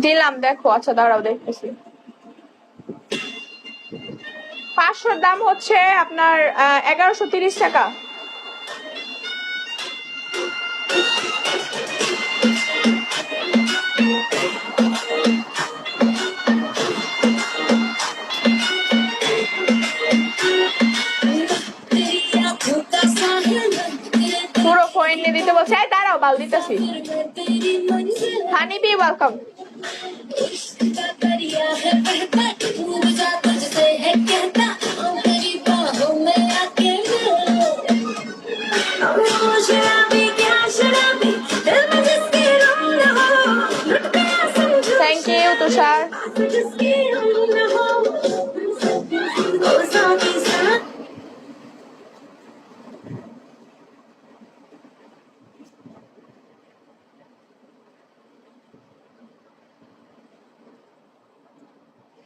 দিলাম, দেখো। আচ্ছা দাঁড়াও, দেখতেছি। 500 দাম হচ্ছে আপনার 1130 টাকা। পুরো কয়েন নিয়ে দিতে বলছে। দাঁড়াও, বাল দিতেছি। Honeybee welcome. থ্যাংক ইউ তুষার।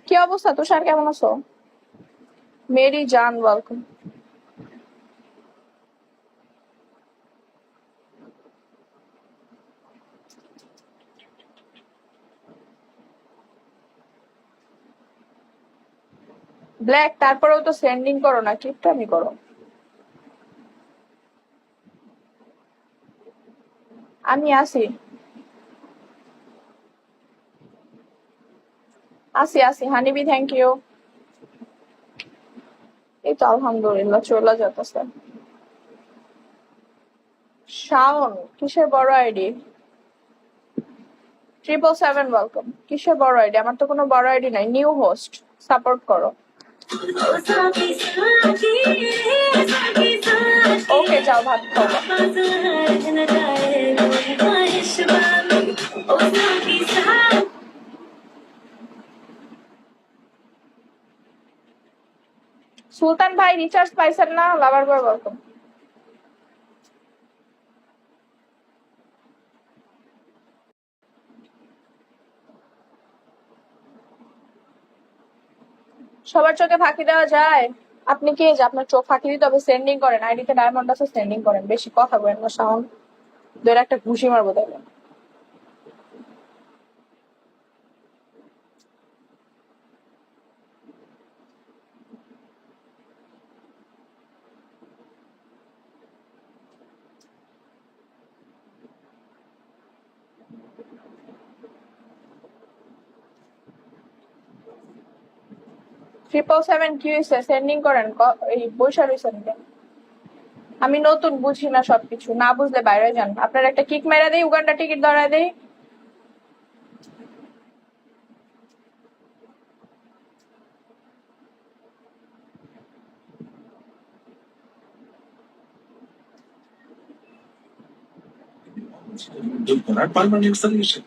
কি অবস্থা তুষার, কেমন আছো? মেরি জান ওয়েলকাম। ব্ল্যাক, তারপরেও তো সেন্ডিং করো না, কিপটামি করো। আমি আসি আসি আসি হানিবি, থ্যাংক ইউ। এই তো আলহামদুলিল্লাহ চলে যেতেছে। শাওন, কিসের বড় আইডি? 777 ওয়েলকাম। কিসের বড় আইডি? আমার তো কোনো বড় আইডি নাই, নিউ হোস্ট, সাপোর্ট করো। ওকে যাও, ভাত খাও। সুলতান ভাই রিচার্জ পাইছেন না? লাভার বয় ওয়েলকাম। সবার চোখে ফাঁকি দেওয়া যায়? আপনি কি যে আপনার চোখ ফাঁকি দিতে হবে? সেন্ডিং করেন, আইডিতে ডায়মন্ড আছে, সেন্ডিং করেন। বেশি কথা বলেন না শাওন, দুই একটা ঘুষি মারবো দেখবেন। ট্রিপল সেভেন কি হয়েছে? সেন্ডিং করেন। এই বৈশা রয়েছেন কেন? আমি নতুন, বুঝি না সবকিছু। না বুঝলে বাইরে যান। আপনার একটা কিক মেরে দেই, উগান্ডা টিকিট ধরায় দেই। Do not permanent solution.